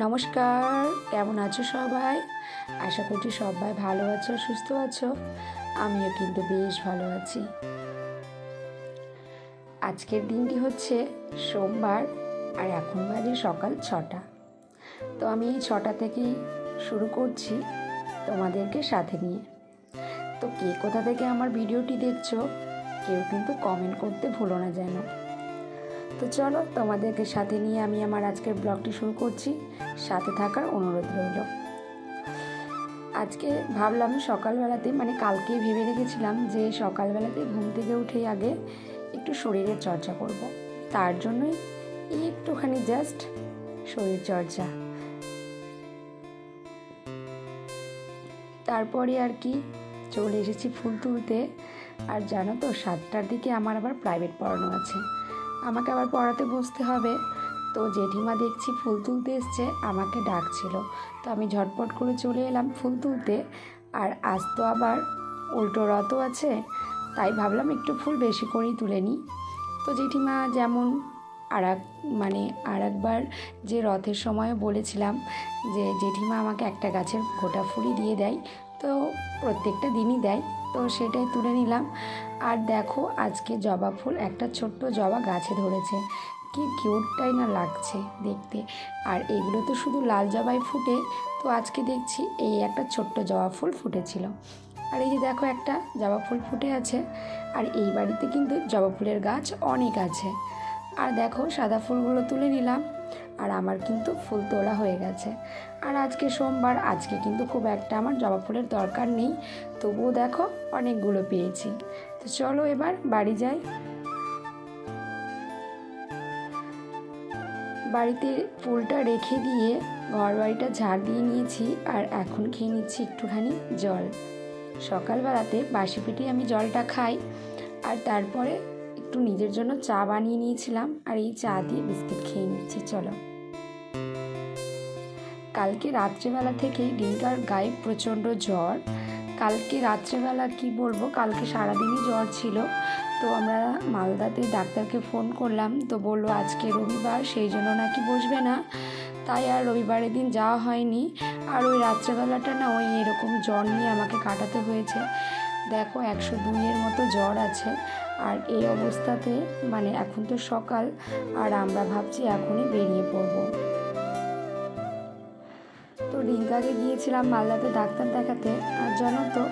নমস্কার, কেমন আছো সবাই? আশা করছি সবাই ভালো আছো, সুস্থ আছো। আমিও কিন্তু বেশ ভালো আছি। আজকের দিনটি হচ্ছে সোমবার, আর এখন বাজে সকাল 6টা। তো আমি এই 6টা থেকেই শুরু করছি তোমাদেরকে সাথে নিয়ে। তো কে কোথা থেকে আমার ভিডিওটি দেখছো কেউ কিন্তু কমেন্ট করতে ভুলো না যেন। তো চলো, তোমাদেরকে সাথে নিয়ে আমি আমার আজকের ব্লগটি শুরু করছি। সাথে থাকার অনুরোধ রইল। আজকে ভাবলাম সকালবেলাতে কালকে ভেবে রেখেছিলাম যে সকালবেলাতে ঘুম থেকে উঠেই আগে একটু শরীরের চর্চা করব। তার জন্যই একটুখানি জাস্ট শরীর চর্চা। তারপরে আর কি চলে এসেছি ফুল তুলতে। আর জানো তো 7টার দিকে আমার আবার প্রাইভেট পড়ানো আছে, আমাকে আবার পড়াতে বসতে হবে। তো জেঠিমা দেখছি ফুল তুলতে এসছে, আমাকে ডাকছিল। তো আমি ঝটপট করে চলে এলাম ফুল তুলতে। আর আজ তো আবার উল্টো রথও আছে, তাই ভাবলাম একটু ফুল বেশি করেই তুলে নিই। তো জেঠিমা যেমন আর একবার যে রথের সময় বলেছিলাম যে জেঠিমা আমাকে একটা গাছের গোটা ফুলই দিয়ে দেয়, তো প্রত্যেকটা দিনই দেয়, তো সেটাই তুলে নিলাম। আর দেখো আজকে জবা ফুল একটা ছোট্ট জবা গাছে ধরেছে, কি কিউটটাই না লাগছে দেখতে। আর এগুলো তো শুধু লাল জবাই ফুটে, তো আজকে দেখছি এই একটা ছোট্ট জবা ফুল ফুটেছিল। আর এই যে দেখো একটা জবা ফুল ফুটে আছে। আর এই বাড়িতে কিন্তু জবা ফুলের গাছ অনেক আছে। আর দেখো সাদা ফুলগুলো তুলে নিলাম, আর আমার কিন্তু ফুল তোলা হয়ে গেছে। আর আজকে সোমবার, আজকে কিন্তু খুব একটা আমার জবা ফুলের দরকার নেই, তবুও দেখো অনেকগুলো পেয়েছি। তো চলো এবার বাড়ি যাই। বাড়িতে ফুলটা রেখে দিয়ে ঘর বাড়িটা ঝাড় দিয়ে নিয়েছি, আর এখন খেয়ে নিচ্ছি একটুখানি জল। সকালবেলাতে বাসি পেটে আমি জলটা খাই। আর তারপরে একটু নিজের জন্য চা বানিয়ে নিয়েছিলাম, আর এই চা দিয়ে বিস্কিট খেয়ে নিচ্ছি। চলো, কালকে রাত্রেবেলা থেকেই ডিঙ্কার গায়ে প্রচণ্ড জ্বর। কালকে রাত্রেবেলা কি বলবো, কালকে সারাদিনই জ্বর ছিল। তো আমরা মালদাতে ডাক্তারকে ফোন করলাম, তো বললো আজকে রবিবার, সেই জন্য নাকি বসবে না। তাই আর রবিবারের দিন যাওয়া হয়নি। আর ওই রাত্রেবেলাটা না ওই এরকম জ্বর নিয়ে আমাকে কাটাতে হয়েছে। দেখো 102-এর মতো জ্বর আছে। আর এই অবস্থাতে এখন তো সকাল, আর আমরা ভাবছি এখনই বেরিয়ে পড়বো। তো ডিঙ্কাকে গিয়েছিলাম মালদাতে ডাক্তার দেখাতে। আর জানো তো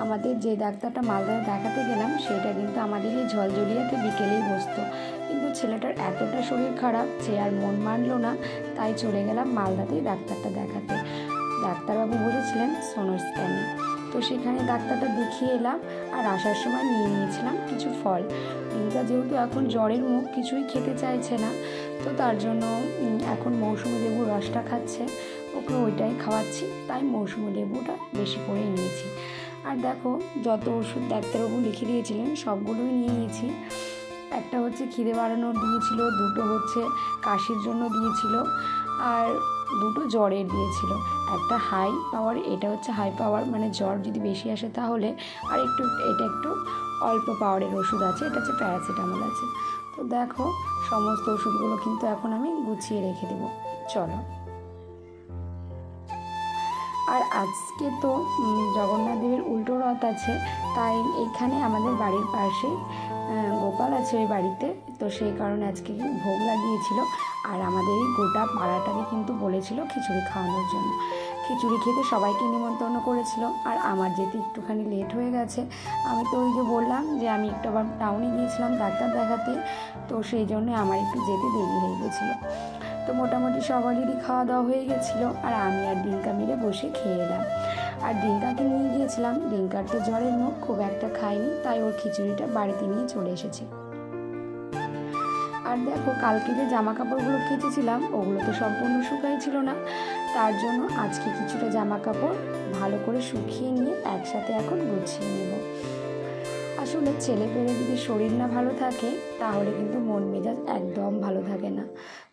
আমাদের যে ডাক্তারটা মালদাতে দেখাতে গেলাম সেটা কিন্তু আমাদের এই ঝলঝলিয়াতে বিকেলেই বসতো, কিন্তু ছেলেটার এতটা শরীর খারাপ যে আর মন মানলো না, তাই চলে গেলাম মালদাতেই ডাক্তারটা দেখাতে। ডাক্তারবাবু বলেছিলেন সোনো স্ক্যানে। তো সেখানে ডাক্তারটা দেখিয়ে এলাম। আর আসার সময় নিয়ে নিয়েছিলাম কিছু ফল। ডিঙ্কা যেহেতু এখন জ্বরের মুখ কিছুই খেতে চাইছে না, তো তার জন্য এখন মৌসুমী লেবুর রসটা খাচ্ছে, ওকে ওইটাই খাওয়াচ্ছি। তাই মৌসুমী লেবুটা বেশি করেই নিয়েছি। আর দেখো যত ওষুধ ডাক্তারবাবু লিখে দিয়েছিলেন সবগুলোই নিয়ে নিয়েছি। একটা হচ্ছে খিদে বাড়ানোর দিয়েছিল, দুটো হচ্ছে কাশির জন্য দিয়েছিল, আর দুটো জ্বরের দিয়েছিল। একটা হাই পাওয়ার, এটা হচ্ছে হাই পাওয়ার, জ্বর যদি বেশি আসে তাহলে। আর এটা একটু অল্প পাওয়ারের ওষুধ আছে, এটা হচ্ছে প্যারাসিটামল আছে। তো দেখো সমস্ত ওষুধগুলো কিন্তু এখন আমি গুছিয়ে রেখে দেবো। চলো, আর আজকে তো জগন্নাথ দেবের উল্টো রথ আছে, তাই এইখানে আমাদের বাড়ির পাশে গোপাল আছে ওই বাড়িতে, তো সেই কারণে আজকে ভোগ লাগিয়েছিল। আর আমাদের এই গোটা পাড়াটাকে কিন্তু বলেছিল খিচুড়ি খাওয়ানোর জন্য। খিচুড়ি খেতে সবাইকে নিমন্ত্রণ করেছিল। আর আমার যেতে একটুখানি লেট হয়ে গেছে। আমি তো ওই যে বললাম যে আমি একটু আবার টাউনে গিয়েছিলাম ডাক্তার দেখাতে, তো সেই জন্য আমার একটু যেতে দেরি হয়ে গেছিলো। তো মোটামুটি সবারই খাওয়া দাওয়া হয়ে গেছিলো, আর আমি আর ডিঙ্কা মিলে বসে খেয়ে এলাম। আর ডিঙ্কাকে নিয়ে গিয়েছিলাম, ডিঙ্কার তো জ্বরের মুখ খুব একটা খায়নি, তাই ওর খিচুড়িটা বাড়িতে নিয়ে চলে এসেছি। আর দেখো কালকে যে জামা কাপড়গুলো কেচেছিলাম ওগুলো তো সম্পূর্ণ শুকাই ছিল না, তার জন্য আজকে কিছুটা জামা কাপড় ভালো করে শুকিয়ে নিয়ে একসাথে এখন গুছিয়ে নেব। আসলে ছেলে পেলে যদি শরীর না ভালো থাকে তাহলে কিন্তু মন মেজাজ একদম ভালো থাকে না।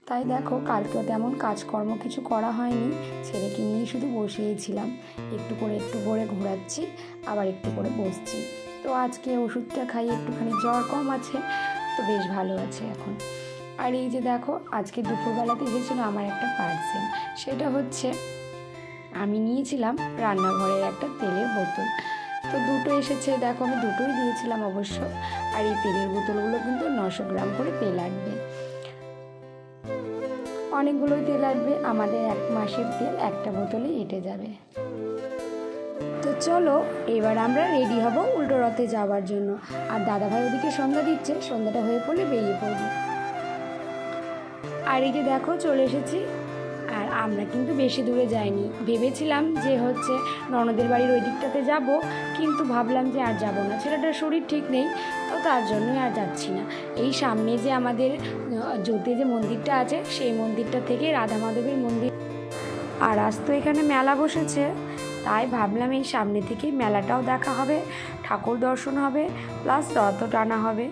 তাই দেখো কালকেও তেমন কাজকর্ম কিছু করা হয়নি, ছেলেকে নিয়ে শুধু বসেইছিলাম। একটু করে ঘোরাচ্ছি, আবার একটু করে বসছি। তো আজকে ওষুধটা খাইয়ে একটুখানি জ্বর কম আছে, তো বেশ ভালো আছে এখন। আর এই যে দেখো আজকে দুপুরবেলাতে এসেছিল আমার একটা পার্সেল, সেটা হচ্ছে আমি নিয়েছিলাম রান্নাঘরের একটা তেলের বোতল। তো দুটো এসেছে, দেখো আমি দুটোই দিয়েছিলাম অবশ্য। আর এই তেলের বোতলগুলো কিন্তু 900 গ্রাম করে তেল আসবে, অনেকগুলোই তেল আসবে, আমাদের 1 মাসের তেল একটা বোতলে এঁটে যাবে। তো চলো এবার আমরা রেডি হব উল্টো রথে যাওয়ার জন্য। আর দাদাভাই ওদিকে সন্ধ্যা দিচ্ছে, সন্ধ্যাটা হয়ে পড়লে বেরিয়ে পড়বো। আর এই যে দেখো চলে এসেছি। আর আমরা কিন্তু বেশি দূরে যাইনি, ভেবেছিলাম যে হচ্ছে ননদের বাড়ির ওই দিকটাতে যাব, কিন্তু ভাবলাম যে আর যাব না, ছেলেটার শরীর ঠিক নেই, তো তার জন্যই আর যাচ্ছি না। এই সামনে যে আমাদের জোতে যে মন্দিরটা আছে, সেই মন্দিরটা থেকে রাধা মাধবের মন্দির, আর আজ তো এখানে মেলা বসেছে, তাই ভাবলাম এই সামনে থেকে মেলাটাও দেখা হবে, ঠাকুর দর্শন হবে, প্লাস রথও টানা হবে,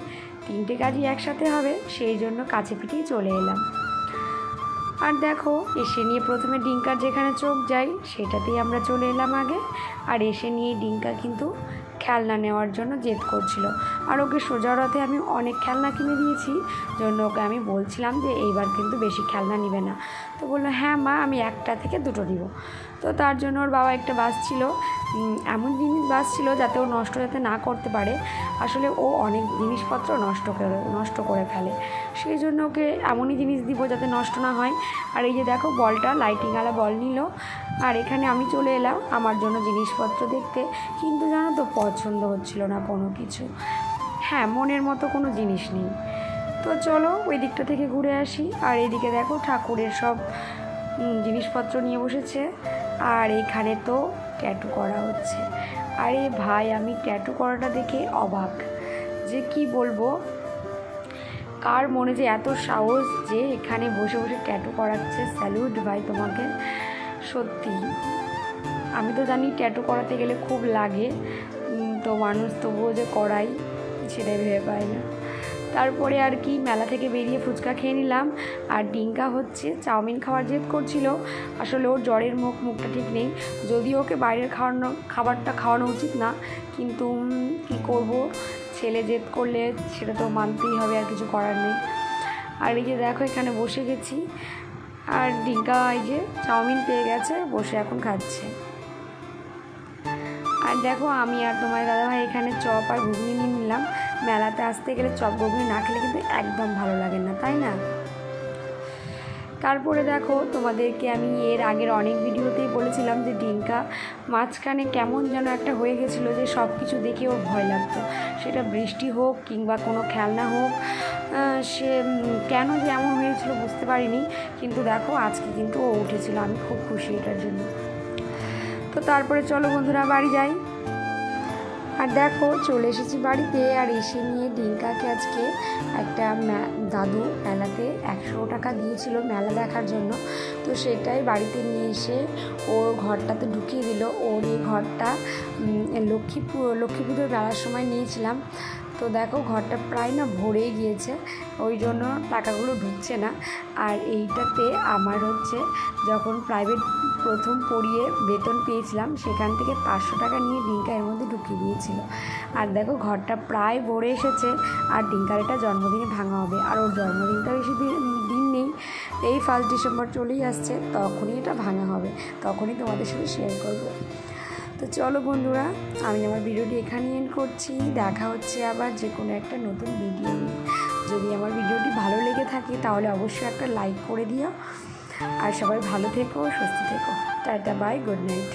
3টে কাজই একসাথে হবে, সেই জন্য কাছে পিঠেই চলে এলাম। আর দেখো এসে নিয়ে প্রথমে ডিঙ্কার যেখানে চোখ যাই সেটাতেই আমরা চলে এলাম আগে। আর এসে নিয়ে ডিঙ্কা কিন্তু খেলনা নেওয়ার জন্য জেদ করছিল, আর ওকে সোজা রথে আমি অনেক খেলনা কিনে দিয়েছি, জন্য ওকে আমি বলছিলাম যে এইবার কিন্তু বেশি খেলনা নিবে না। তো বললো হ্যাঁ মা, আমি 1টা থেকে 2টো নিব। তো তার জন্য ওর বাবা একটা বাসছিল, এমন জিনিস বাসছিল যাতে ও নষ্ট যাতে না করতে পারে। আসলে ও অনেক জিনিসপত্র নষ্ট করে ফেলে, সেই জন্য ওকে এমনই জিনিস দিব যাতে নষ্ট না হয়। আর এই যে দেখো বলটা, লাইটিংওয়ালা বল নিল। আর এখানে আমি চলে এলাম আমার জন্য জিনিসপত্র দেখতে, কিন্তু জানো তো পছন্দ হচ্ছিল না কোনো কিছু, হ্যাঁ মনের মতো কোনো জিনিস নেই। তো চলো ওই দিকটা থেকে ঘুরে আসি। আর এদিকে দেখো ঠাকুরের সব জিনিসপত্র নিয়ে বসেছে। আর এখানে তো ট্যাটু করা হচ্ছে। আরে ভাই, আমি ট্যাটু করাটা দেখে অবাক, যে কি বলবো, কার মনে যে এত সাহস যে এখানে বসে বসে ট্যাটু করাচ্ছে। স্যালুট ভাই তোমাকে, সত্যি। আমি তো জানি ট্যাটু করাতে গেলে খুব লাগে, তো মানুষ তবুও যে করাই সেটাই ভেবে পায় না। তারপরে আর কি মেলা থেকে বেরিয়ে ফুচকা খেয়ে নিলাম। আর ডিঙ্কা হচ্ছে চাউমিন খাওয়ার জেদ করছিল, আসলে ওর জ্বরের মুখটা ঠিক নেই, যদিও ওকে বাইরের খাবারটা খাওয়ানো উচিত না, কিন্তু কী করব, ছেলে জেদ করলে সেটা তো মানতেই হবে, আর কিছু করার নেই। আর এই যে দেখো এখানে বসে গেছি, আর ডিঙ্কা এই যে চাউমিন পেয়ে গেছে, বসে এখন খাচ্ছে। আর দেখো আমি আর তোমার দাদাভাই এখানে চপ আর ঘুগনি নিয়ে নিলাম। মেলাতে আসতে গেলে চপ ঘুগনি না খেলে কিন্তু একদম ভালো লাগে না, তাই না? তারপরে দেখো তোমাদেরকে আমি এর আগের অনেক ভিডিওতেই বলেছিলাম যে ডিঙ্কা মাঝখানে কেমন যেন একটা হয়ে গেছিলো, যে সব কিছু দেখে ওর ভয় লাগতো, সেটা বৃষ্টি হোক কিংবা কোনো খেলনা হোক, সে কেন যে এমন হয়েছিল বুঝতে পারিনি, কিন্তু দেখো আজকে কিন্তু ও উঠেছিল, আমি খুব খুশি এটার জন্য। তো তারপরে চলো বন্ধুরা বাড়ি যাই। আর দেখো চলে এসেছি বাড়িতে। আর এসে নিয়ে ডিঙ্কাকে আজকে একটা দাদু মেলাতে 100 টাকা দিয়েছিল মেলা দেখার জন্য, তো সেটাই বাড়িতে নিয়ে এসে ওর ঘরটাতে ঢুকিয়ে দিল। ওর এই ঘরটা লক্ষ্মী পুজোর মেলার সময় নিয়েছিলাম, তো দেখো ঘরটা প্রায় না ভরেই গিয়েছে, ওই জন্য টাকাগুলো ঢুকছে না। আর এইটাতে আমার হচ্ছে যখন প্রাইভেট প্রথম পড়িয়ে বেতন পেয়েছিলাম, সেখান থেকে 500 টাকা নিয়ে ডিঙ্কা এর মধ্যে ঢুকিয়ে দিয়েছিল। আর দেখো ঘরটা প্রায় ভরে এসেছে। আর ডিঙ্কার এটা জন্মদিনে ভাঙা হবে, আর ওর জন্মদিনটা বেশি দিন নেই, এই 1 ডিসেম্বর চলেই আসছে, তখনই এটা ভাঙা হবে, তখনই তোমাদের সাথে শেয়ার করব। তো চলো বন্ধুরা, আমি আমার ভিডিওটি এখানে এন্ড করছি। দেখা হচ্ছে আবার যে কোনো একটা নতুন ভিডিও নিয়ে। যদি আমার ভিডিওটি ভালো লেগে থাকে তাহলে অবশ্যই একটা লাইক করে দিও। আর সবাই ভালো থেকো, সুস্থ থেকো। Tata, bye, good night.